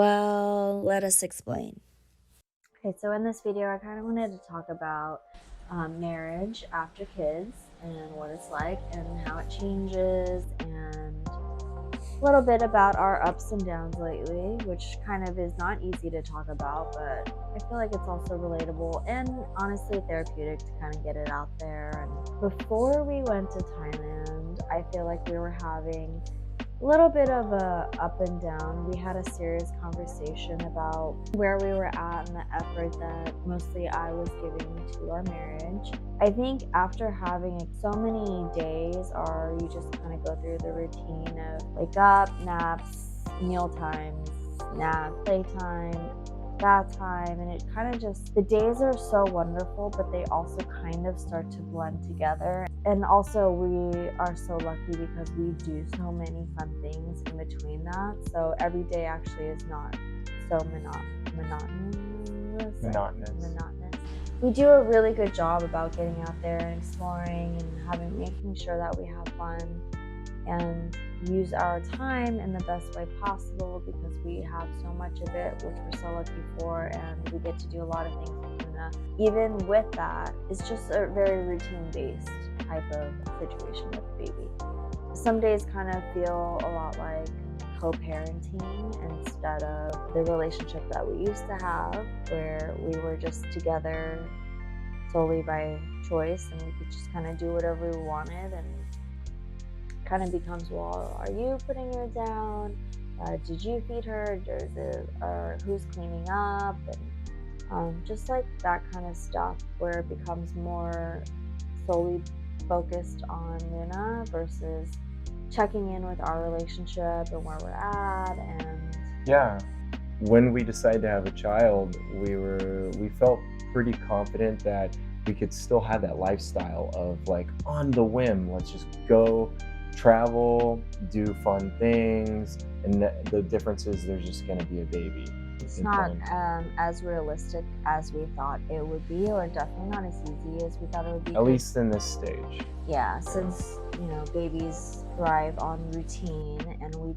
Well, let us explain. Okay, so in this video, I kind of wanted to talk about marriage after kids and what it's like and how it changes, and a little bit about our ups and downs lately, which kind of is not easy to talk about, but I feel like it's also relatable and honestly therapeutic to kind of get it out there. And before we went to Thailand, I feel like we were having a little bit of a up and down. We had a serious conversation about where we were at and the effort that mostly I was giving to our marriage. I think after having so many days, or you just kind of go through the routine of wake up, naps, meal times, nap, playtime, bath time, and it kind of just, the days are so wonderful, but they also kind of start to blend together. And also we are so lucky because we do so many fun things in between that, so every day actually is not so monotonous. We do a really good job about getting out there and exploring and making sure that we have fun and use our time in the best way possible, because we have so much of it, which we're so lucky for, and we get to do a lot of things with Luna. Even with that, it's just a very routine-based type of situation with the baby. Some days kind of feel a lot like co-parenting instead of the relationship that we used to have, where we were just together solely by choice and we could just kind of do whatever we wanted, and kind of becomes, well, are you putting her down? Did you feed her? Or who's cleaning up? And just like that kind of stuff, where it becomes more solely focused on Luna versus checking in with our relationship and where we're at. And yeah, when we decided to have a child, we felt pretty confident that we could still have that lifestyle of like on the whim, let's just go travel, do fun things, and the difference is there's just going to be a baby. It's not as realistic as we thought it would be, or definitely not as easy as we thought it would be. At least in this stage. Yeah, since babies thrive on routine, and we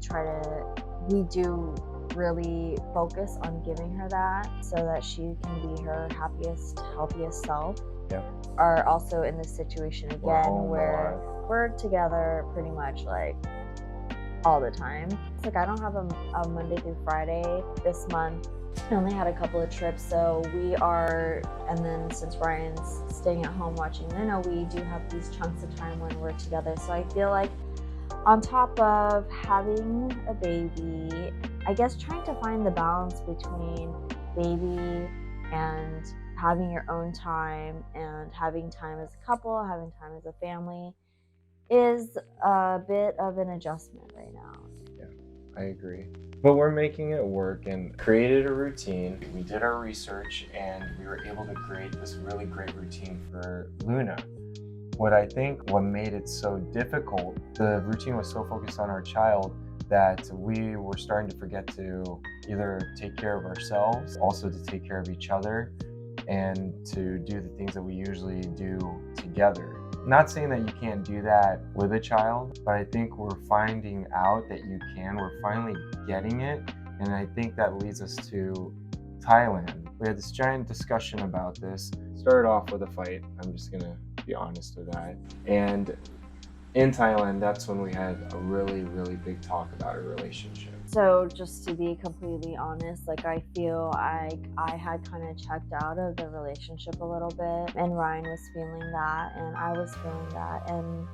do really focus on giving her that so that she can be her happiest, healthiest self. Yeah. Are also in this situation again where we're together pretty much like all the time. It's like I don't have a Monday through Friday this month. I only had a couple of trips, so and then since Ryan's staying at home watching Luna, we do have these chunks of time when we're together. So I feel like on top of having a baby, I guess trying to find the balance between baby and having your own time and having time as a couple, having time as a family is a bit of an adjustment right now. Yeah, I agree. But we're making it work and created a routine. We did our research and we were able to create this really great routine for Luna. What made it so difficult, the routine was so focused on our child that we were starting to forget to either take care of ourselves, also to take care of each other, and to do the things that we usually do together. Not saying that you can't do that with a child, but I think we're finding out that you can. We're finally getting it, and I think that leads us to Thailand. We had this giant discussion about this. Started off with a fight. I'm just gonna be honest with that. And in Thailand, that's when we had a really, really big talk about our relationship. So just to be completely honest, like I feel like I had kind of checked out of the relationship a little bit, and Ryan was feeling that and I was feeling that. And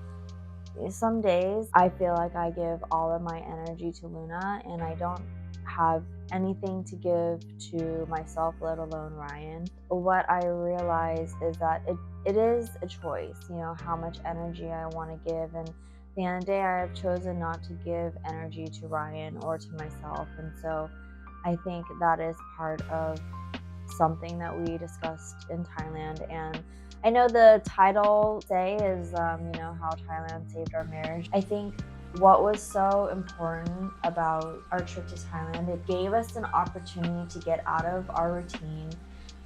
some days I feel like I give all of my energy to Luna and I don't have anything to give to myself, let alone Ryan. What I realize is that it is a choice, how much energy I want to give. And at the end of the day, I have chosen not to give energy to Ryan or to myself. And so I think that is part of something that we discussed in Thailand. And I know the title today is, how Thailand saved our marriage. I think what was so important about our trip to Thailand, it gave us an opportunity to get out of our routine,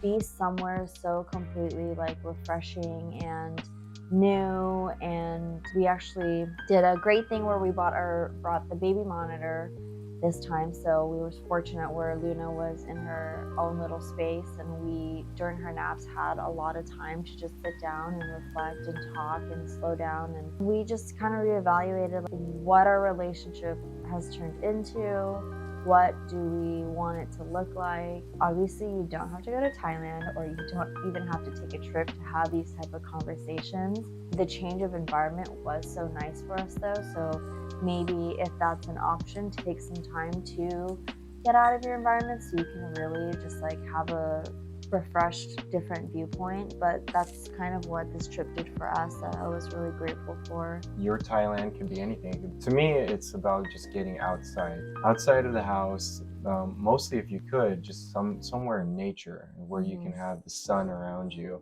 be somewhere so completely like refreshing and new. And we actually did a great thing where we brought the baby monitor this time. So we were fortunate where Luna was in her own little space, and we, during her naps, had a lot of time to just sit down and reflect and talk and slow down. And we just kind of reevaluated what our relationship has turned into. What do we want it to look like? Obviously, you don't have to go to Thailand, or you don't even have to take a trip to have these type of conversations. The change of environment was so nice for us though, so maybe if that's an option, take some time to get out of your environment so you can really just like have a refreshed, different viewpoint. But that's kind of what this trip did for us that I was really grateful for. Your Thailand can be anything. To me, it's about just getting outside of the house. Mostly, if you could, just somewhere in nature where you can have the sun around you.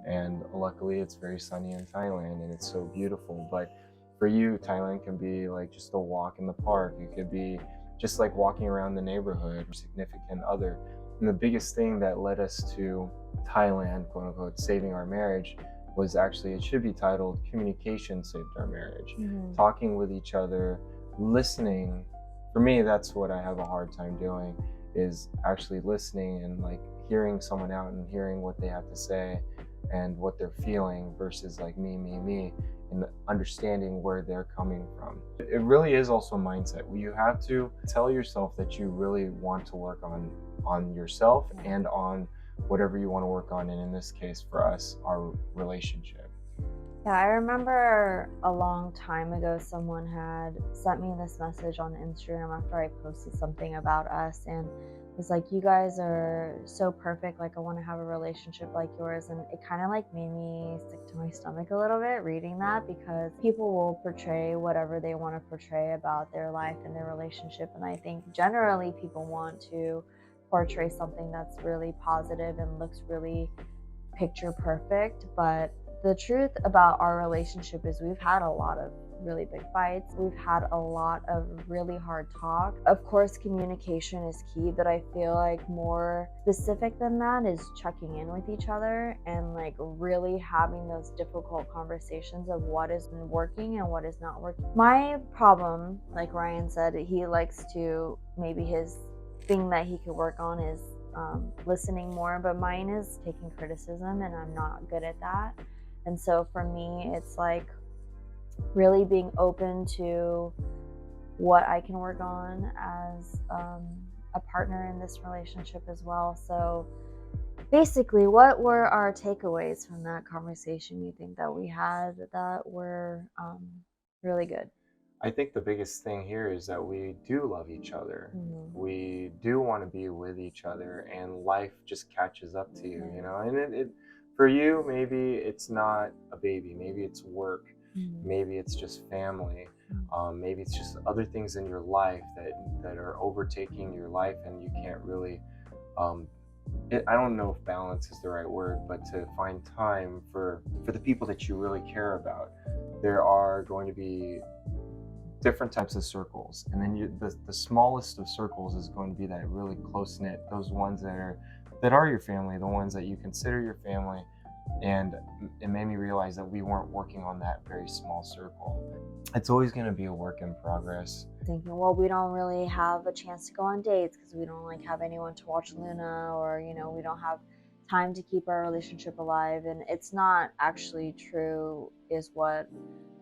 And luckily, it's very sunny in Thailand, and it's so beautiful. But for you, Thailand can be like just a walk in the park. It could be just like walking around the neighborhood, significant other. And the biggest thing that led us to Thailand, quote unquote, saving our marriage, was actually, it should be titled Communication Saved Our Marriage. Talking with each other, listening. For me, that's what I have a hard time doing, is actually listening and like hearing someone out and hearing what they have to say and what they're feeling versus like me, and understanding where they're coming from. It really is also a mindset. You have to tell yourself that you really want to work on yourself and on whatever you want to work on, and in this case for us, our relationship. Yeah, I remember a long time ago someone had sent me this message on Instagram after I posted something about us, and was like, you guys are so perfect, like I want to have a relationship like yours. And it kind of like made me sick to my stomach a little bit reading that, because people will portray whatever they want to portray about their life and their relationship, and I think generally people want to portray something that's really positive and looks really picture perfect. But the truth about our relationship is we've had a lot of really big fights. We've had a lot of really hard talk. Of course, communication is key, but I feel like more specific than that is checking in with each other and like really having those difficult conversations of what is working and what is not working. My problem, like Ryan said, he likes to, maybe his thing that he could work on is listening more, but mine is taking criticism, and I'm not good at that. And so for me, it's like really being open to what I can work on as a partner in this relationship as well. So basically, what were our takeaways from that conversation you think that we had that were really good? I think the biggest thing here is that we do love each other. We do want to be with each other, and life just catches up to you, you know? And it for you, maybe it's not a baby, maybe it's work, maybe it's just family, maybe it's just other things in your life that are overtaking your life, and you can't really, I don't know if balance is the right word, but to find time for the people that you really care about. There are going to be different types of circles, and then the smallest of circles is going to be that really close knit, those ones that are your family, the ones that you consider your family. And it made me realize that we weren't working on that very small circle. It's always going to be a work in progress. Thinking, well, we don't really have a chance to go on dates because we don't like have anyone to watch Luna, or you know, we don't have time to keep our relationship alive. And it's not actually true, is what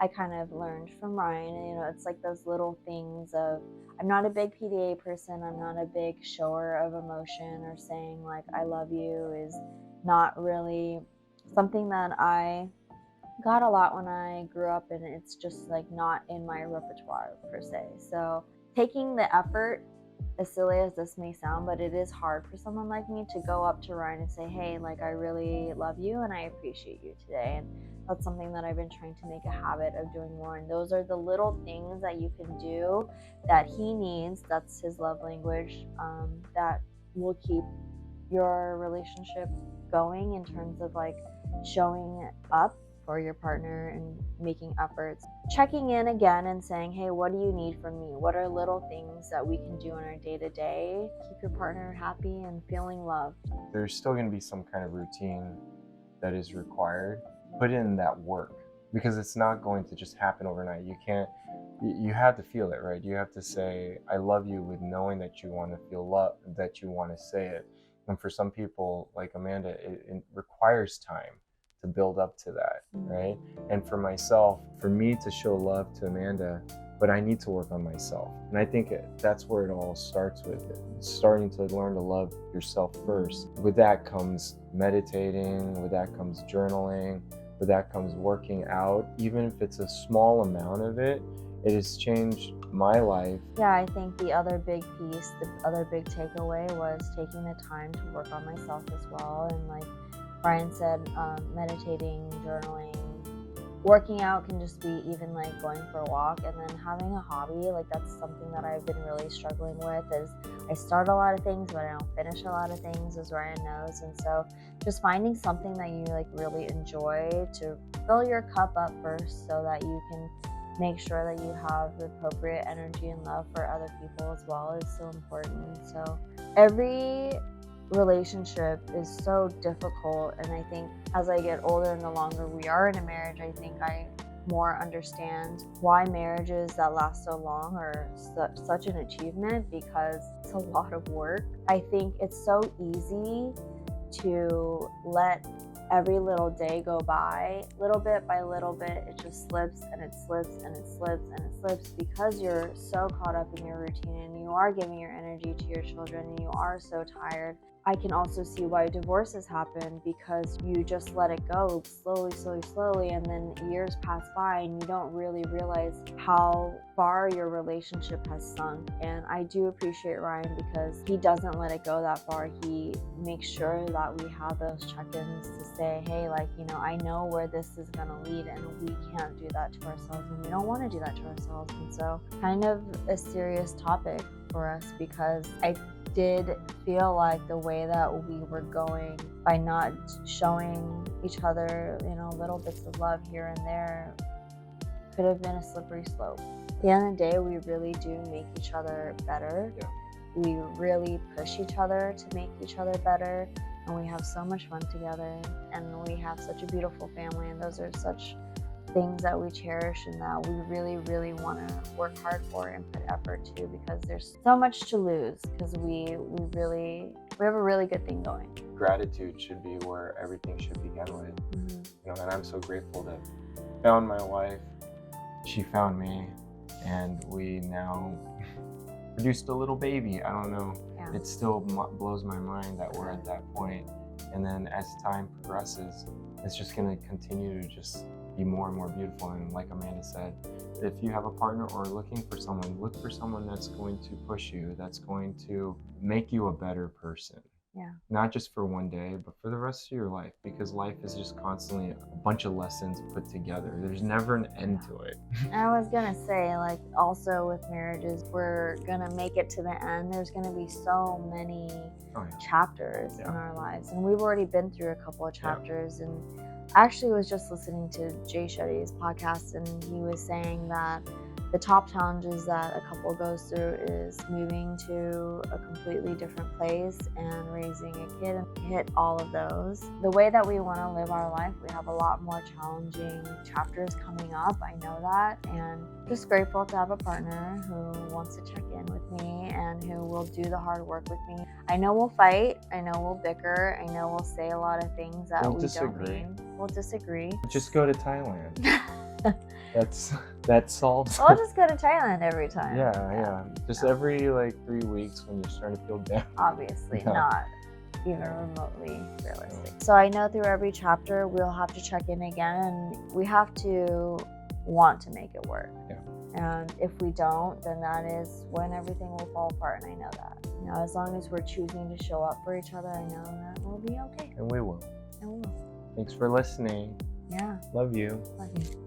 I kind of learned from Ryan. And, you know, it's like those little things of, I'm not a big PDA person, I'm not a big shower of emotion, or saying like I love you is not really something that I got a lot when I grew up, and it's just like not in my repertoire per se. So taking the effort, as silly as this may sound, but it is hard for someone like me to go up to Ryan and say, hey, like I really love you and I appreciate you today. And that's something that I've been trying to make a habit of doing more. And those are the little things that you can do that he needs, that's his love language, that will keep your relationship going in terms of like showing up for your partner and making efforts, checking in again and saying, hey, what do you need from me? What are little things that we can do in our day-to-day? Keep your partner happy and feeling loved. There's still going to be some kind of routine that is required. Put in that work, because it's not going to just happen overnight. You can't you have to feel it, right? You have to say I love you with knowing that you want to feel love, that you want to say it. And for some people like Amanda, it requires time to build up to that, right? And for myself, for me to show love to Amanda, but I need to work on myself. And I think that's where it all starts with it. Starting to learn to love yourself first. With that comes meditating, with that comes journaling, with that comes working out. Even if it's a small amount of it, it has changed my life. Yeah, I think the other big piece, the other big takeaway was taking the time to work on myself as well. And like Brian said, meditating, journaling, working out can just be even like going for a walk, and then having a hobby. Like that's something that I've been really struggling with. Is I start a lot of things, but I don't finish a lot of things, as Ryan knows. And so just finding something that you like really enjoy to fill your cup up first, so that you can make sure that you have the appropriate energy and love for other people as well, is so important. So every relationship is so difficult, and I think as I get older and the longer we are in a marriage, I think I more understand why marriages that last so long are such an achievement, because it's a lot of work. I think it's so easy to let every little day go by, little bit by little bit. It just slips and it slips and it slips and it slips, because you're so caught up in your routine and you are giving your energy to your children and you are so tired. I can also see why divorces happen, because you just let it go slowly, and then years pass by and you don't really realize how far your relationship has sunk. And I do appreciate Ryan, because he doesn't let it go that far. He makes sure that we have those check-ins to say, hey, like, you know, I know where this is going to lead, and we can't do that to ourselves, and we don't want to do that to ourselves. And so kind of a serious topic for us, because I did feel like the way that we were going, by not showing each other, you know, little bits of love here and there, could have been a slippery slope. At the end of the day, we really do make each other better. Yeah. We really push each other to make each other better, and we have so much fun together, and we have such a beautiful family, and those are such things that we cherish and that we really want to work hard for and put effort to, because there's so much to lose, because we have a really good thing going. Gratitude should be where everything should begin with. You know, and I'm so grateful to found my wife, she found me, and we now produced a little baby. I don't know, it still blows my mind that we're at that point. And then as time progresses, it's just going to continue to just be more and more beautiful. And like Amanda said, if you have a partner or looking for someone, look for someone that's going to push you, that's going to make you a better person. Yeah. Not just for one day, but for the rest of your life, because life is just constantly a bunch of lessons put together. There's never an end to it. I was gonna say, like, also with marriages, we're gonna make it to the end. There's gonna be so many chapters in our lives, and we've already been through a couple of chapters. And I actually was just listening to Jay Shetty's podcast, and he was saying that the top challenges that a couple goes through is moving to a completely different place and raising a kid, and hit all of those. The way that we want to live our life, we have a lot more challenging chapters coming up. I know that, and just grateful to have a partner who wants to check in with me and who will do the hard work with me. I know we'll fight, I know we'll bicker, I know we'll say a lot of things that we don't mean. We'll disagree. Just go to Thailand. That solves. I'll just go to Thailand every time. Yeah. Just every like 3 weeks when you're starting to feel down. Obviously not even remotely realistic. So I know through every chapter we'll have to check in again, and we have to want to make it work. Yeah. And if we don't, then that is when everything will fall apart, and I know that. You know, as long as we're choosing to show up for each other, I know that we'll be okay. And we will. And we will. Thanks for listening. Yeah. Love you. Love you.